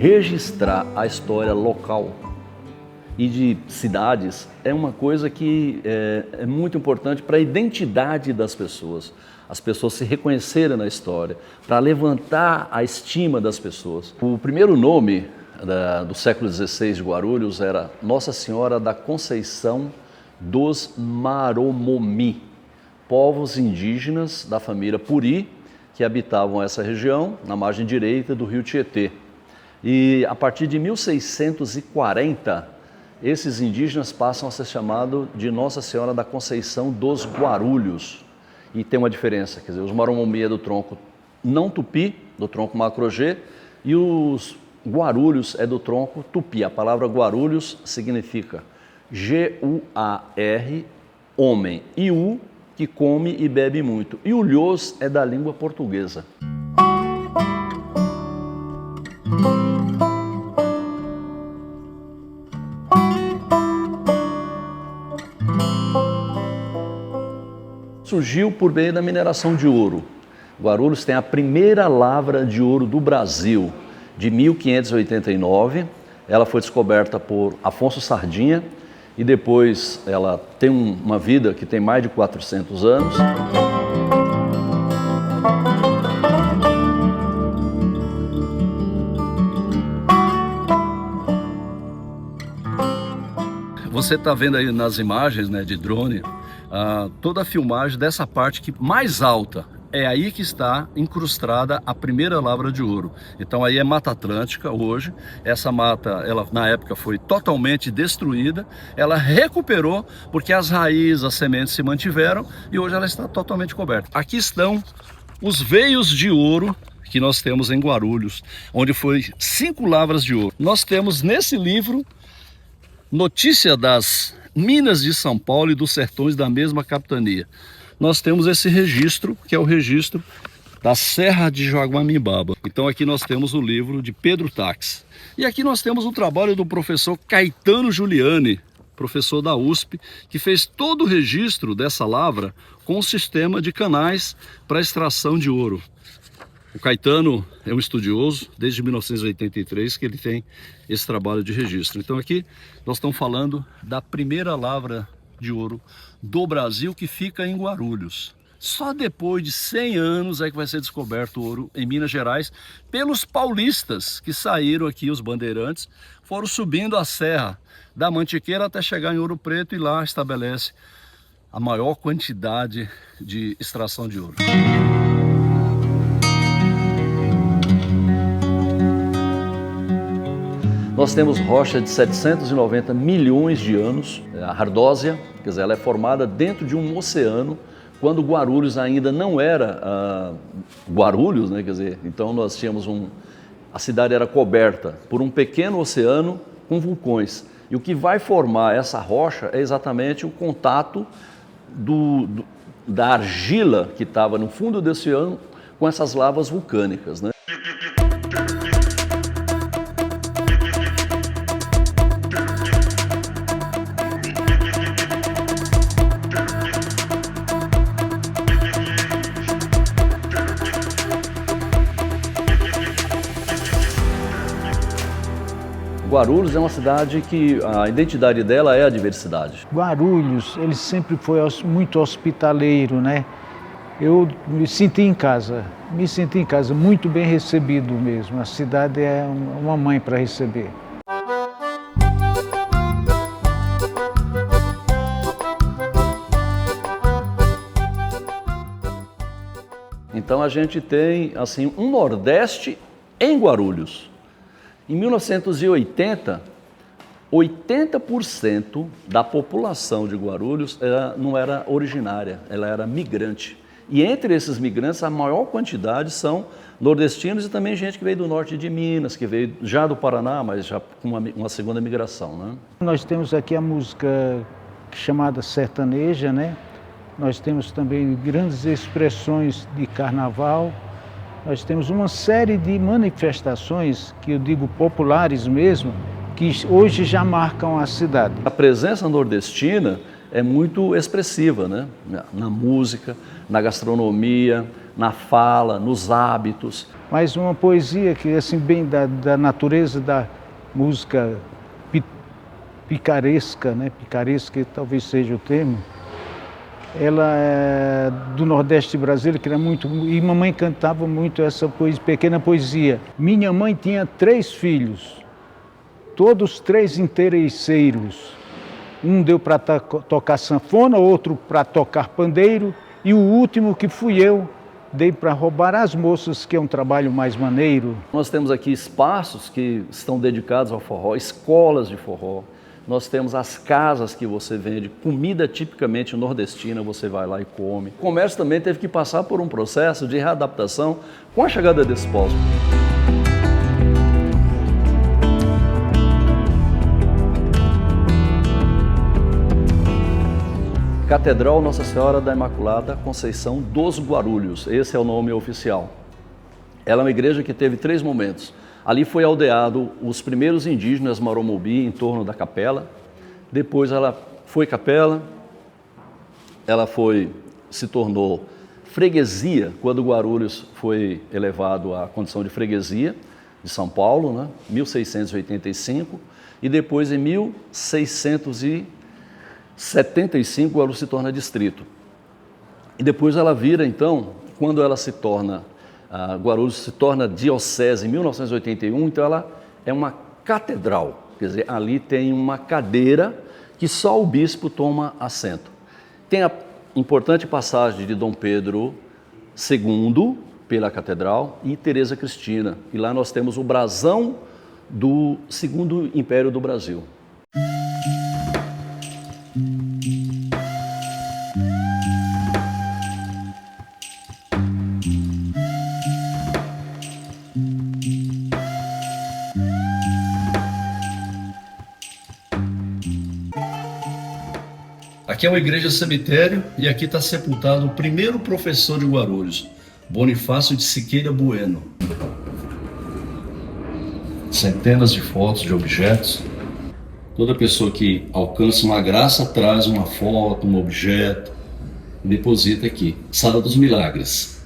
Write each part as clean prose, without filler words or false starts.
registrar a história local e de cidades é uma coisa que é muito importante para a identidade das pessoas. As pessoas se reconhecerem na história, para levantar a estima das pessoas. O primeiro nome do século XVI de Guarulhos era Nossa Senhora da Conceição dos Maromomi, povos indígenas da família Puri, que habitavam essa região, na margem direita do rio Tietê. E a partir de 1640, esses indígenas passam a ser chamados de Nossa Senhora da Conceição dos Guarulhos. E tem uma diferença, quer dizer, os Maromomi é do tronco não tupi, do tronco macro-G, e os Guarulhos é do tronco tupi. A palavra Guarulhos significa G-U-A-R, homem, e U, que come e bebe muito. E o Lhos é da língua portuguesa. Surgiu por meio da mineração de ouro. Guarulhos tem a primeira lavra de ouro do Brasil, de 1589. Ela foi descoberta por Afonso Sardinha e depois ela tem uma vida que tem mais de 400 anos. Você está vendo aí nas imagens, né, de drone, toda a filmagem dessa parte que mais alta. É aí que está incrustada a primeira lavra de ouro. Então aí é Mata Atlântica hoje. Essa mata, ela na época foi totalmente destruída. Ela recuperou porque as raízes, as sementes se mantiveram e hoje ela está totalmente coberta. Aqui estão os veios de ouro que nós temos em Guarulhos, onde foi 5 lavras de ouro. Nós temos nesse livro notícia das minas de São Paulo e dos sertões da mesma capitania. Nós temos esse registro, que é o registro da Serra de Jaguamibaba. Então aqui nós temos o livro de Pedro Taques. E aqui nós temos o trabalho do professor Caetano Giuliani, professor da USP, que fez todo o registro dessa lavra com um sistema de canais para extração de ouro. O Caetano é um estudioso, desde 1983 que ele tem esse trabalho de registro. Então aqui nós estamos falando da primeira lavra de ouro do Brasil, que fica em Guarulhos. Só depois de 100 anos é que vai ser descoberto ouro em Minas Gerais pelos paulistas que saíram aqui, os bandeirantes, foram subindo a serra da Mantiqueira até chegar em Ouro Preto e lá estabelece a maior quantidade de extração de ouro. Nós temos rocha de 790 milhões de anos, a ardósia, quer dizer, ela é formada dentro de um oceano, quando Guarulhos ainda não era Guarulhos, né? Quer dizer, então nós tínhamos a cidade era coberta por um pequeno oceano com vulcões. E o que vai formar essa rocha é exatamente o contato da argila que estava no fundo desse oceano com essas lavas vulcânicas, né? Guarulhos é uma cidade que a identidade dela é a diversidade. Guarulhos, ele sempre foi muito hospitaleiro, né? Eu me senti em casa, muito bem recebido mesmo. A cidade é uma mãe para receber. Então a gente tem assim um Nordeste em Guarulhos. Em 1980, 80% da população de Guarulhos não era originária, ela era migrante. E entre esses migrantes, a maior quantidade são nordestinos e também gente que veio do norte de Minas, que veio já do Paraná, mas já com uma segunda migração, né? Nós temos aqui a música chamada sertaneja, né? Nós temos também grandes expressões de carnaval. Nós temos uma série de manifestações, que eu digo populares mesmo, que hoje já marcam a cidade. A presença nordestina é muito expressiva, né? Na música, na gastronomia, na fala, nos hábitos. Mas uma poesia que, assim, bem da natureza da música picaresca, né? Picaresca talvez seja o termo. Ela é do Nordeste brasileiro, que era muito... E mamãe cantava muito essa pequena poesia. Minha mãe tinha 3 filhos, todos 3 interesseiros. Um deu para tocar sanfona, outro para tocar pandeiro, e o último, que fui eu, dei para roubar as moças, que é um trabalho mais maneiro. Nós temos aqui espaços que estão dedicados ao forró, escolas de forró. Nós temos as casas que você vende, comida tipicamente nordestina, você vai lá e come. O comércio também teve que passar por um processo de readaptação com a chegada desses povos. Catedral Nossa Senhora da Imaculada Conceição dos Guarulhos, esse é o nome oficial. Ela é uma igreja que teve 3 momentos. Ali foi aldeado os primeiros indígenas Maromobi em torno da capela. Depois ela foi capela, ela se tornou freguesia, quando Guarulhos foi elevado à condição de freguesia de São Paulo, né, 1685, e depois em 1675 Guarulhos se torna distrito. E depois ela vira, então, quando ela se torna Guarulhos se torna diocese em 1981, então ela é uma catedral, quer dizer, ali tem uma cadeira que só o bispo toma assento. Tem a importante passagem de Dom Pedro II pela catedral e Teresa Cristina, e lá nós temos o brasão do Segundo Império do Brasil. Aqui é uma igreja cemitério e aqui está sepultado o primeiro professor de Guarulhos, Bonifácio de Siqueira Bueno. Centenas de fotos de objetos. Toda pessoa que alcança uma graça traz uma foto, um objeto e deposita aqui. Sala dos Milagres.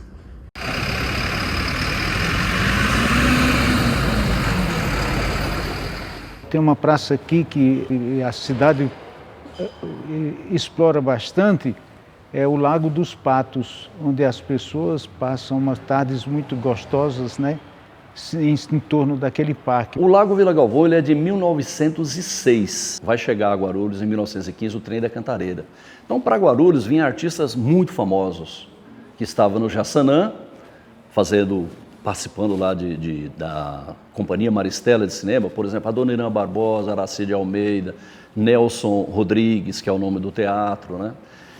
Tem uma praça aqui que a cidade explora bastante, é o Lago dos Patos, onde as pessoas passam umas tardes muito gostosas, né, em torno daquele parque. O Lago Vila Galvão ele é de 1906, vai chegar a Guarulhos em 1915 o trem da Cantareira. Então para Guarulhos vinham artistas muito famosos, que estavam no Jaçanã, participando lá da Companhia Maristela de Cinema, por exemplo, a Dona Irã Barbosa, Aracide Almeida, Nelson Rodrigues, que é o nome do teatro, né?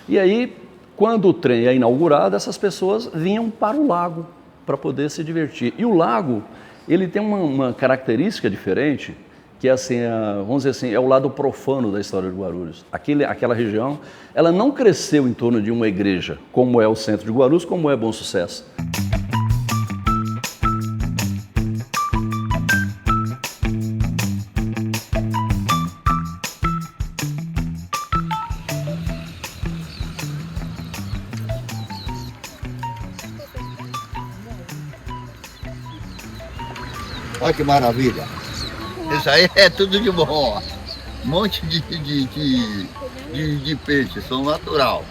E aí, quando o trem é inaugurado, essas pessoas vinham para o lago para poder se divertir. E o lago, ele tem uma característica diferente, que é assim, vamos dizer assim, é o lado profano da história de Guarulhos. Aquela região, ela não cresceu em torno de uma igreja, como é o centro de Guarulhos, como é Bom Sucesso. Olha que maravilha. Isso aí é tudo de bom. Um monte de peixe, são natural.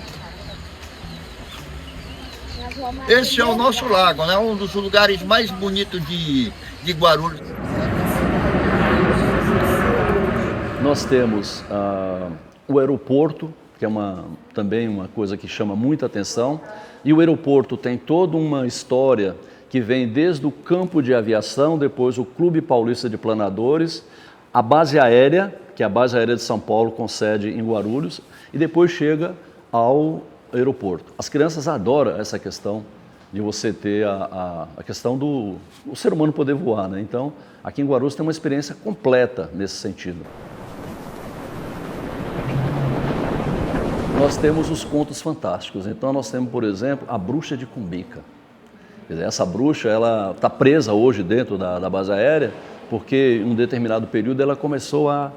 Esse é o nosso lago, né? Um dos lugares mais bonitos de Guarulhos. Nós temos o aeroporto, que é também uma coisa que chama muita atenção. E o aeroporto tem toda uma história que vem desde o campo de aviação, depois o Clube Paulista de Planadores, a base aérea, que é a base aérea de São Paulo, com sede em Guarulhos, e depois chega ao aeroporto. As crianças adoram essa questão de você ter a questão do ser humano poder voar, né? Então, aqui em Guarulhos tem uma experiência completa nesse sentido. Nós temos os contos fantásticos. Então, nós temos, por exemplo, a Bruxa de Cumbica. Quer dizer, essa bruxa, ela está presa hoje dentro da base aérea, porque em um determinado período ela começou a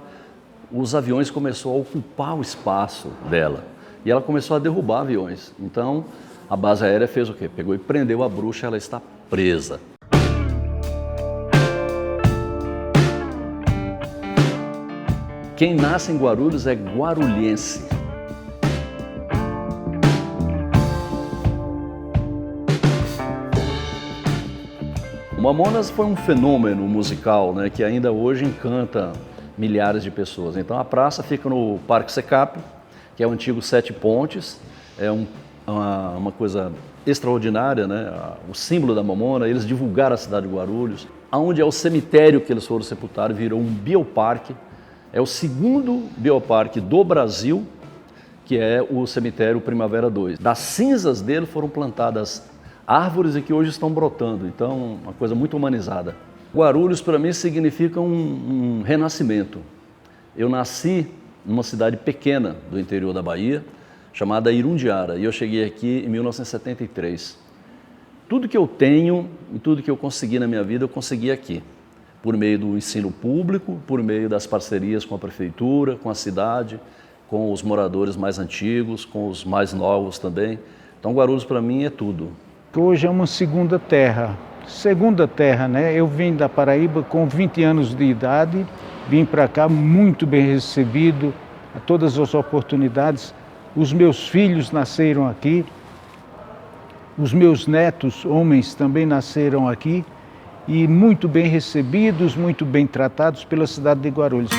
os aviões começaram a ocupar o espaço dela. E ela começou a derrubar aviões. Então, a base aérea fez o quê? Pegou e prendeu a bruxa, ela está presa. Quem nasce em Guarulhos é guarulhense. O Mamonas foi um fenômeno musical, né, que ainda hoje encanta milhares de pessoas. Então a praça fica no Parque Secap, que é o antigo Sete Pontes, é uma coisa extraordinária, né? O símbolo da Mamona. Eles divulgaram a cidade de Guarulhos, onde é o cemitério que eles foram sepultar, virou um bioparque. É o segundo bioparque do Brasil, que é o cemitério Primavera 2. Das cinzas dele foram plantadas árvores e que hoje estão brotando, então uma coisa muito humanizada. Guarulhos para mim significa um renascimento. Eu nasci numa cidade pequena do interior da Bahia, chamada Irundiara, e eu cheguei aqui em 1973. Tudo que eu tenho e tudo que eu consegui na minha vida, eu consegui aqui, por meio do ensino público, por meio das parcerias com a prefeitura, com a cidade, com os moradores mais antigos, com os mais novos também. Então Guarulhos para mim é tudo. Hoje é uma segunda terra, né? Eu vim da Paraíba com 20 anos de idade, vim para cá muito bem recebido, a todas as oportunidades. Os meus filhos nasceram aqui, os meus netos, homens, também nasceram aqui e muito bem recebidos, muito bem tratados pela cidade de Guarulhos.